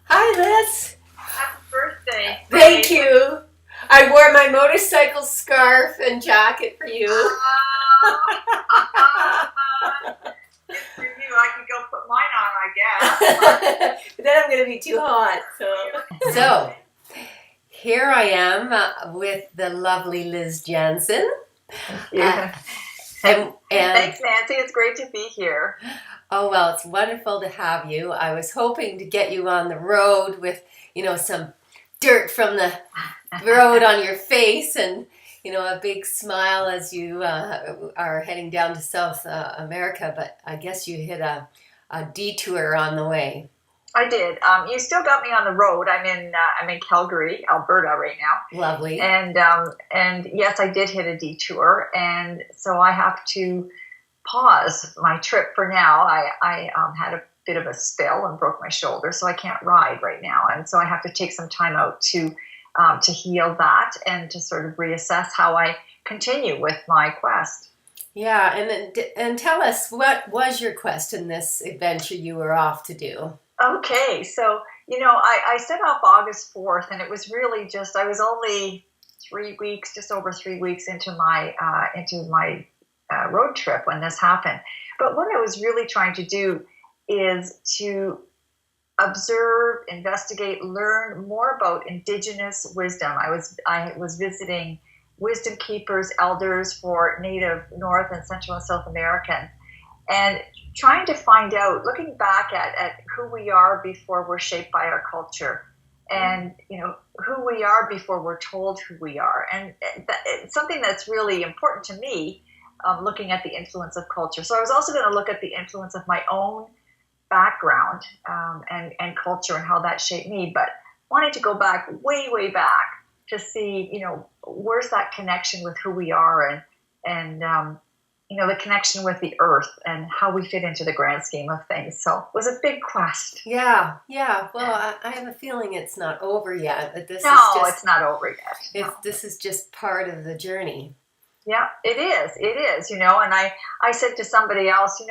Hi, Liz. Happy birthday. Thank you. I wore my motorcycle scarf and jacket for you. Good for you. I could go put mine on, I guess. But then I'm going to be too hot. So here I am with the lovely Liz Jansen. Yeah. And Thanks, Nancy. It's great to be here. oh, well, it's wonderful to have you. I was hoping to get you on the road with, some dirt from the road on your face and, a big smile as you are heading down to South America. But I guess you hit a detour on the way. I did. You still got me on the road. I'm in Calgary, Alberta right now. Lovely. And yes, I did hit a detour, and so I have to pause my trip for now. I had a bit of a spill and broke my shoulder, so I can't ride right now, and so I have to take some time out to heal that and to sort of reassess how I continue with my quest. Yeah, and tell us, what was your quest in this adventure you were off to do? Okay, so I set off August 4th, and it was really just I was only 3 weeks, just over 3 weeks into my road trip when this happened. But what I was really trying to do is to observe, investigate, learn more about Indigenous wisdom. I was visiting wisdom keepers, elders for Native North and Central and South Americans, and trying to find out, looking back at who we are before we're shaped by our culture, and who we are before we're told who we are, and it's something that's really important to me. Looking at the influence of culture. So I was also going to look at the influence of my own background and culture and how that shaped me, but wanted to go back, way back, to see, where's that connection with who we are, and the connection with the earth and how we fit into the grand scheme of things. So it was a big quest. Yeah. Well, I have a feeling it's not over yet. But it's not over yet. This is just part of the journey. Yeah, it is, and I said to somebody else,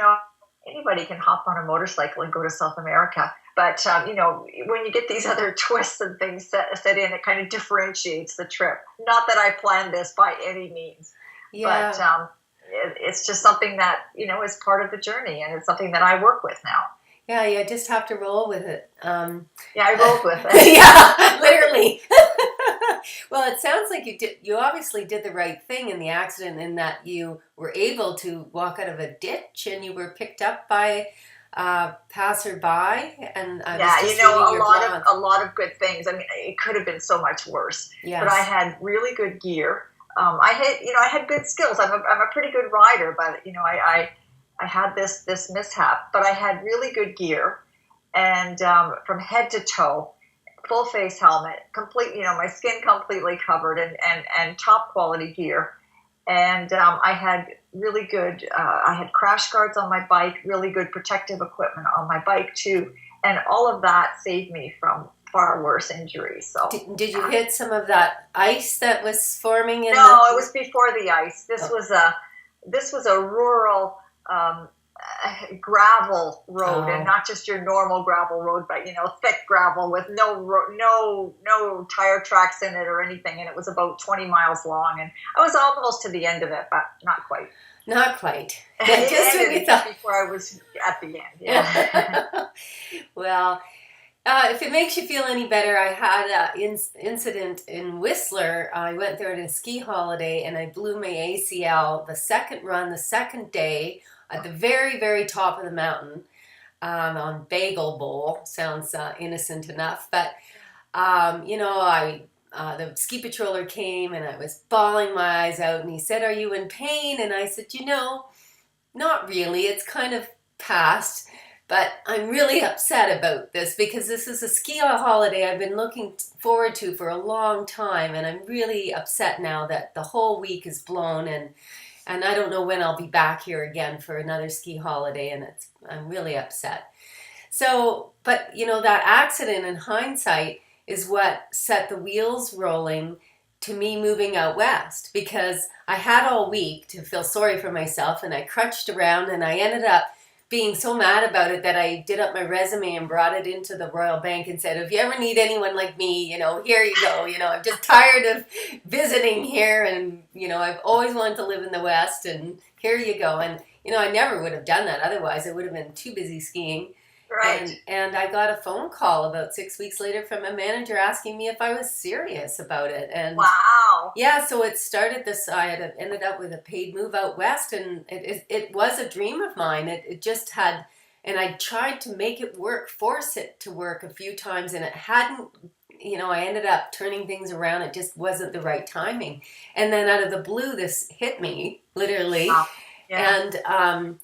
anybody can hop on a motorcycle and go to South America. But, when you get these other twists and things set in, it kind of differentiates the trip. Not that I planned this by any means, but it's just something that, is part of the journey, and it's something that I work with now. Yeah, you just have to roll with it. Yeah, I rolled with it. Yeah, literally. Well, it sounds like you obviously did the right thing in the accident, in that you were able to walk out of a ditch and you were picked up by passerby. And I was just reading a lot of good things. I mean, it could have been so much worse. Yes. But I had really good gear. I had good skills. I'm a pretty good rider, but I had this mishap, but I had really good gear, and from head to toe, full face helmet, complete, my skin completely covered, and top quality gear. And I had really good, I had crash guards on my bike, really good protective equipment on my bike too. And all of that saved me from far worse injuries. So did you hit some of that ice that was forming in No, it was before the ice. This was a rural, gravel road, and not just your normal gravel road, but thick gravel with no tire tracks in it or anything, and it was about 20 miles long, and I was almost to the end of it, but not quite. Yeah, just before I was at the end. Yeah. Well, if it makes you feel any better, I had an incident in Whistler. I went there on a ski holiday, and I blew my ACL the second day, at the very, very top of the mountain, on Bagel Bowl. Sounds innocent enough, but the ski patroller came, and I was bawling my eyes out, and he said, "Are you in pain?" And I said, "Not really. It's kind of past, but I'm really upset about this, because this is a ski holiday I've been looking forward to for a long time, and I'm really upset now that the whole week is blown, and I don't know when I'll be back here again for another ski holiday, and I'm really upset." So, but that accident, in hindsight, is what set the wheels rolling to me moving out west, because I had all week to feel sorry for myself, and I crutched around, and I ended up being so mad about it that I did up my resume and brought it into the Royal Bank and said, if you ever need anyone like me, here you go. I'm just tired of visiting here, and, I've always wanted to live in the West, and here you go. And, I never would have done that otherwise. I would have been too busy skiing. Right. And I got a phone call about 6 weeks later from a manager asking me if I was serious about it. And wow. yeah, so it started this. I had ended up with a paid move out west, and it was a dream of mine. It just had, and I tried to make it work, force it to work a few times, and it hadn't. I ended up turning things around. It just wasn't the right timing. And then out of the blue, this hit me, literally. Wow. Yeah. And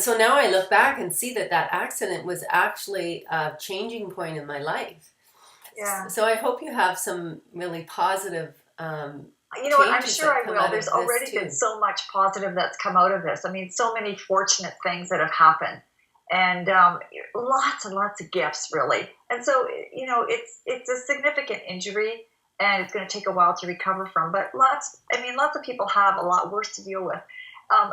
so now I look back and see that accident was actually a changing point in my life. Yeah. So I hope you have some really positive I'm sure I will. There's already too. been so much positive that's come out of this. I mean, so many fortunate things that have happened, and lots and lots of gifts, really. And so, it's a significant injury, and it's going to take a while to recover from. But lots of people have a lot worse to deal with.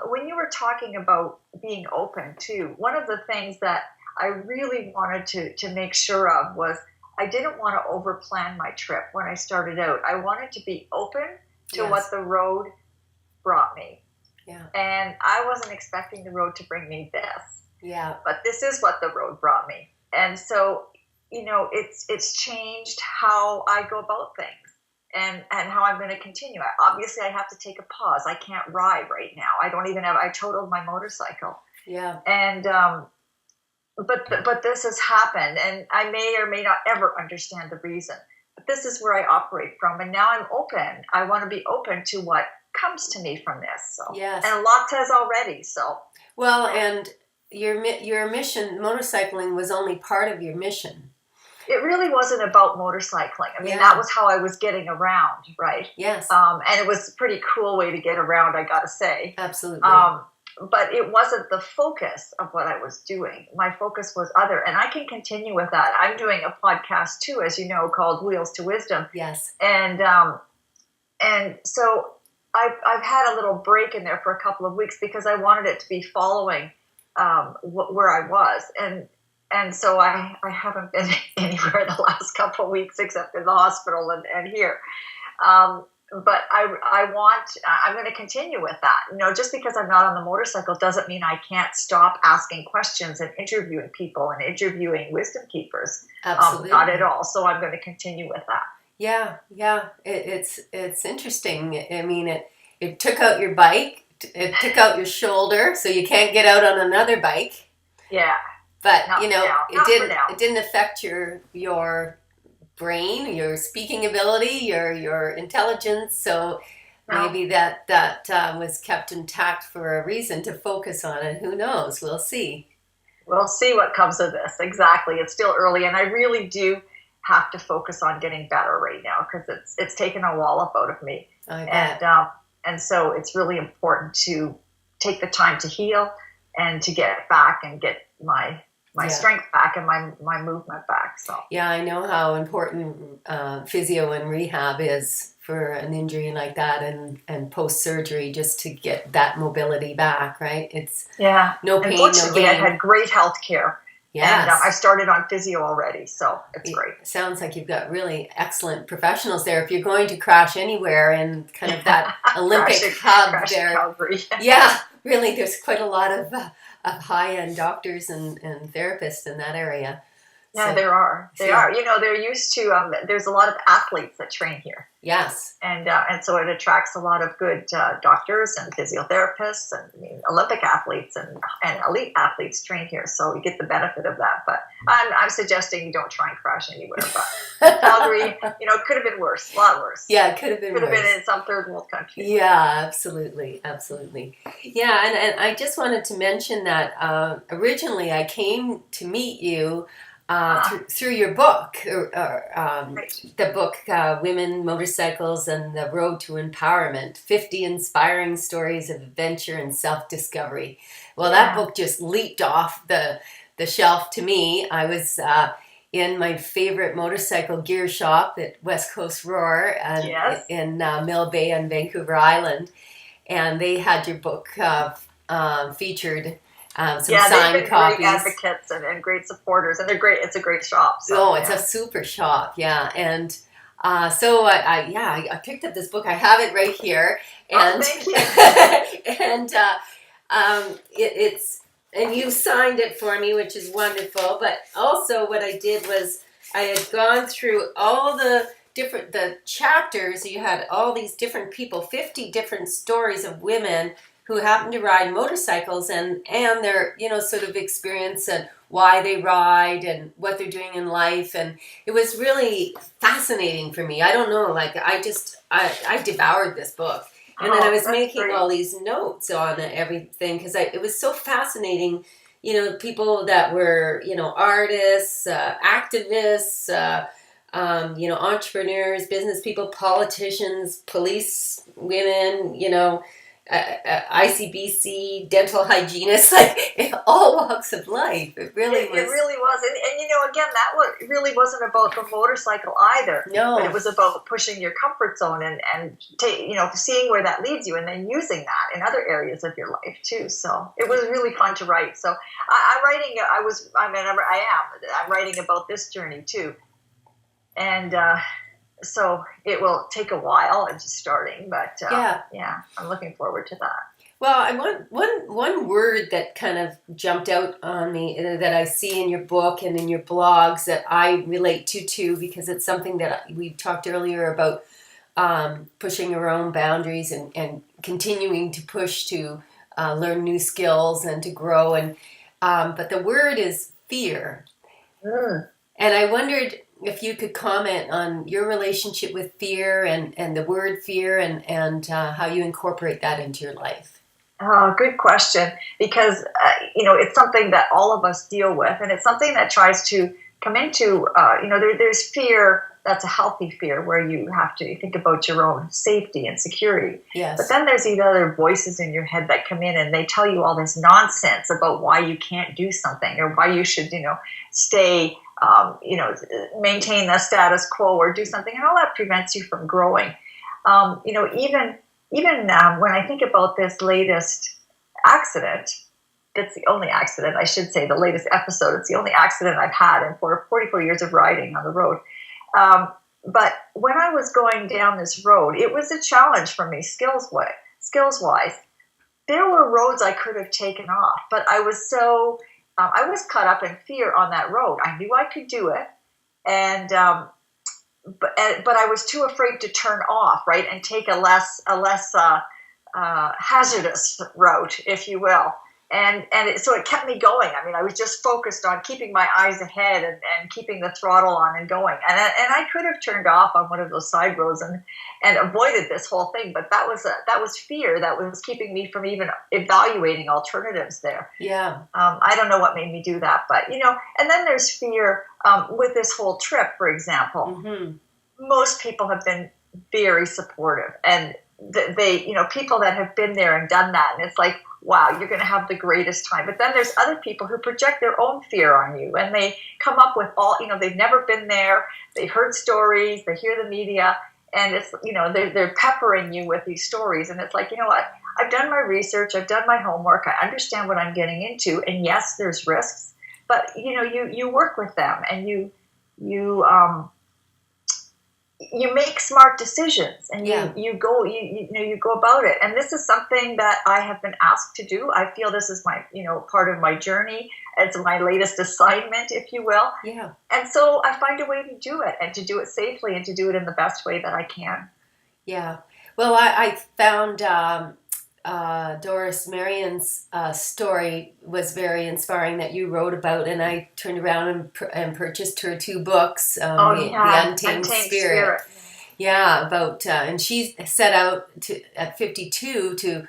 When you were talking about being open too, one of the things that I really wanted to make sure of was I didn't want to overplan my trip when I started out. I wanted to be open to what the road brought me. Yeah. And I wasn't expecting the road to bring me this. Yeah. But this is what the road brought me. And so, it's changed how I go about things. And how I'm going to continue. Obviously, I have to take a pause. I can't ride right now. I totaled my motorcycle. Yeah. And, but this has happened, and I may or may not ever understand the reason. But this is where I operate from, and now I'm open. I want to be open to what comes to me from this. So. Yes. And a lot has already, so. Well, and your mission, motorcycling, was only part of your mission. It really wasn't about motorcycling. I mean, that was how I was getting around, right? Yes. And it was a pretty cool way to get around, I got to say. Absolutely. But it wasn't the focus of what I was doing. My focus was other, and I can continue with that. I'm doing a podcast too, as you know, called Wheels to Wisdom. Yes. And so I've had a little break in there for a couple of weeks because I wanted it to be following where I was, and so I haven't been anywhere the last couple of weeks except in the hospital and here. But I'm going to continue with that. Just because I'm not on the motorcycle doesn't mean I can't stop asking questions and interviewing people and interviewing wisdom keepers. Absolutely. Not at all. So I'm going to continue with that. Yeah. It's interesting. I mean, it took out your bike. It took out your shoulder, so you can't get out on another bike. Yeah. But it didn't affect your brain, your speaking ability, your intelligence. So maybe that was kept intact for a reason, to focus on it. Who knows? We'll see. We'll see what comes of this. Exactly. It's still early, and I really do have to focus on getting better right now because it's taken a wallop out of me. I bet. And so it's really important to take the time to heal and to get back and get my strength back and my movement back. So yeah, I know how important physio and rehab is for an injury like that, and post surgery, just to get that mobility back. Right? It's no pain, no gain. I've had great health care. Yes. And I started on physio already, so it's great. It sounds like you've got really excellent professionals there. If you're going to crash anywhere in kind of that Olympic hub there, Calgary. Yeah, really, there's quite a lot of high-end doctors and therapists in that area. Yeah, there are. They are. They're used to. There's a lot of athletes that train here. Yes. And so it attracts a lot of good doctors and physiotherapists and Olympic athletes and elite athletes train here. So you get the benefit of that. But I'm suggesting you don't try and crash anywhere. But Calgary, it could have been worse, a lot worse. Yeah, it could have been worse. Could have been in some third world country. Yeah, absolutely. Absolutely. Yeah, and I just wanted to mention that originally I came to meet you through your book, the book Women, Motorcycles, and the Road to Empowerment, 50 Inspiring Stories of Adventure and Self-Discovery. Well, that book just leaped off the shelf to me. I was in my favorite motorcycle gear shop at West Coast Roar in Mill Bay on Vancouver Island, and they had your book featured some Yeah, they've signed been great copies. advocates and great supporters, and they're great. It's a great shop. So, Oh, it's yeah. a super shop, yeah. And so I picked up this book. I have it right here, Oh, and thank you. and it's and you signed it for me, which is wonderful. But also, what I did was I had gone through all the chapters. You had all these different people, 50 different stories of women who happen to ride motorcycles and their sort of experience and why they ride and what they're doing in life. And it was really fascinating for me. I don't know, like I devoured this book. And then I Oh, was that's making great. all these notes on everything because it was so fascinating. People that were artists, activists, entrepreneurs, business people, politicians, police women, ICBC, dental hygienists, like all walks of life. It really It was. really was, and again, it really wasn't about the motorcycle either. But it No, was about pushing your comfort zone and seeing where that leads you, and then using that in other areas of your life too. So it was really fun to write. So I'm writing. I'm writing about this journey too, and so it will take a while. I'm just starting, but yeah. yeah, I'm looking forward to that. Well, I want one word that kind of jumped out on me that I see in your book and in your blogs that I relate to too, because it's something that we talked earlier about pushing our own boundaries and continuing to push to learn new skills and to grow. And but the word is fear. Mm. And I wondered if you could comment on your relationship with fear and the word fear and how you incorporate that into your life. Oh, good question. Because it's something that all of us deal with, and it's something that tries to come into. There's fear that's a healthy fear where you have to think about your own safety and security. But Yes. then there's these other voices in your head that come in and they tell you all this nonsense about why you can't do something or why you should, stay, maintain the status quo or do something, and all that prevents you from growing. Even when I think about this latest accident, it's the only accident, I should say, the latest episode. It's the only accident I've had in 44 years of riding on the road. But when I was going down this road, it was a challenge for me skills-wise. There were roads I could have taken off, but I was I was caught up in fear on that road. I knew I could do it, and but I was too afraid to turn off, right, and take a less hazardous route, if you will. So it kept me going. I mean, I was just focused on keeping my eyes ahead and keeping the throttle on and going. And I could have turned off on one of those side roads and avoided this whole thing. But that was fear that was keeping me from even evaluating alternatives there. Yeah. I don't know what made me do that, but and then there's fear with this whole trip, for example. Mm-hmm. Most people have been very supportive, and they people that have been there and done that, and it's like, wow, you're going to have the greatest time. But then there's other people who project their own fear on you, and they come up with they've never been there, they've heard stories, they hear the media, and it's they're peppering you with these stories, and it's like, you know what, I've done my research, I've done my homework, I understand what I'm getting into, and yes, there's risks, but you work with them, and you make smart decisions, and you go about it. And this is something that I have been asked to do. I feel this is my part of my journey. It's my latest assignment, if you will. Yeah. And so I find a way to do it, and to do it safely, and to do it in the best way that I can. Yeah. Well, I found Doris Marion's story was very inspiring that you wrote about, and I turned around and purchased her 2 books, the Untamed Spirit. Yeah, about and she set out at 52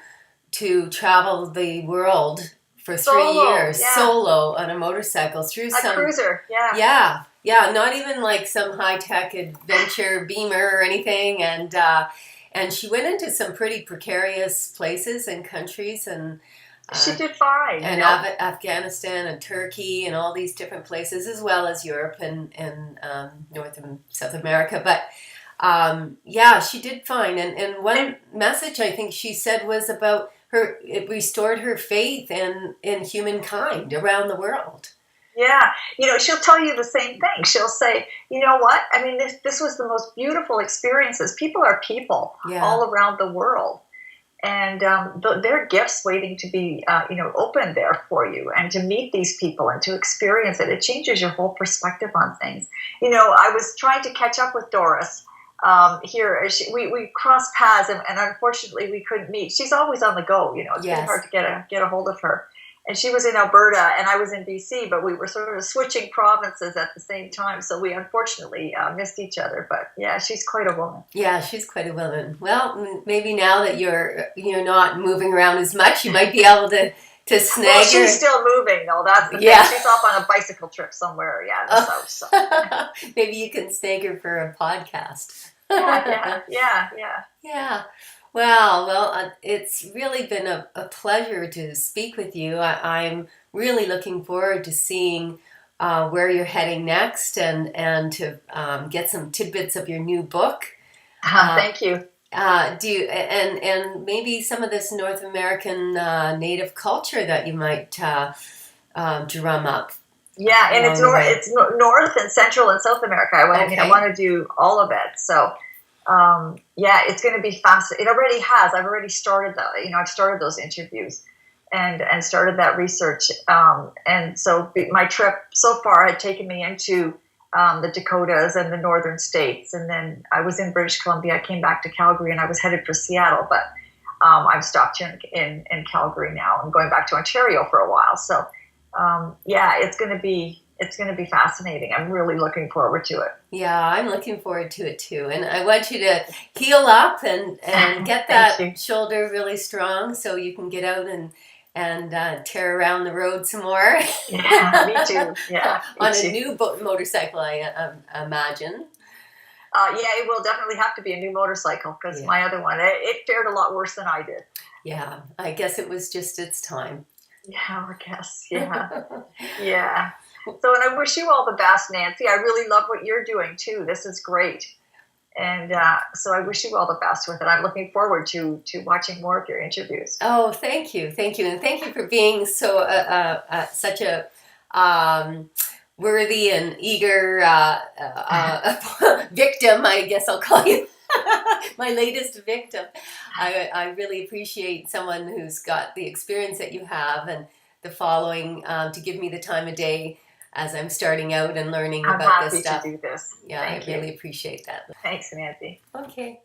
to travel the world for 3 years solo on a motorcycle through a cruiser. Yeah, not even like some high-tech adventure beamer or anything, and she went into some pretty precarious places and countries, and she did fine. And Afghanistan and Turkey and all these different places, as well as Europe and North and South America. But she did fine. And one message I think she said was about it restored her faith in humankind around the world. Yeah, she'll tell you the same thing. She'll say, you know what? I mean, this was the most beautiful experiences. People are people all around the world. And there are gifts waiting to be, opened there for you, and to meet these people and to experience it. It changes your whole perspective on things. I was trying to catch up with Doris here. We crossed paths, and unfortunately we couldn't meet. She's always on the go. It's really hard to get a hold of her. And she was in Alberta, and I was in BC, but we were sort of switching provinces at the same time. So we unfortunately missed each other. But yeah, she's quite a woman. Yeah, she's quite a woman. Well, maybe now that you're not moving around as much, you might be able to snag her. Well, she's still moving, though. That's the thing. She's off on a bicycle trip somewhere, in the south. So. Maybe you can snag her for a podcast. Yeah. Well, it's really been a pleasure to speak with you. I'm really looking forward to seeing where you're heading next, and to get some tidbits of your new book. Thank you. And maybe some of this North American native culture that you might drum up. Yeah, and it's North and Central and South America. I want to do all of it. So. It's going to be fast. It already has. I've already started that. I've started those interviews and started that research. And so my trip so far had taken me into the Dakotas and the northern states. And then I was in British Columbia. I came back to Calgary, and I was headed for Seattle. But I've stopped here in Calgary now. I'm going back to Ontario for a while. So it's going to be fascinating. I'm really looking forward to it. Yeah, I'm looking forward to it too. And I want you to heal up and get that shoulder really strong, so you can get out and tear around the road some more. Yeah, me too. Yeah, on a new motorcycle, I imagine. It will definitely have to be a new motorcycle, because my other one, it fared a lot worse than I did. Yeah, I guess it was just its time. Yeah, I guess. Yeah. Yeah. So, and I wish you all the best, Nancy. I really love what you're doing too. This is great. And so I wish you all the best with it. I'm looking forward to watching more of your interviews. Oh, thank you. Thank you. And thank you for being so such a worthy and eager victim, I guess I'll call you. My latest victim. I really appreciate someone who's got the experience that you have and the following to give me the time of day as I'm starting out and learning about this stuff. I'm happy to do this. Yeah, I really appreciate that. Thanks, Nancy. Okay.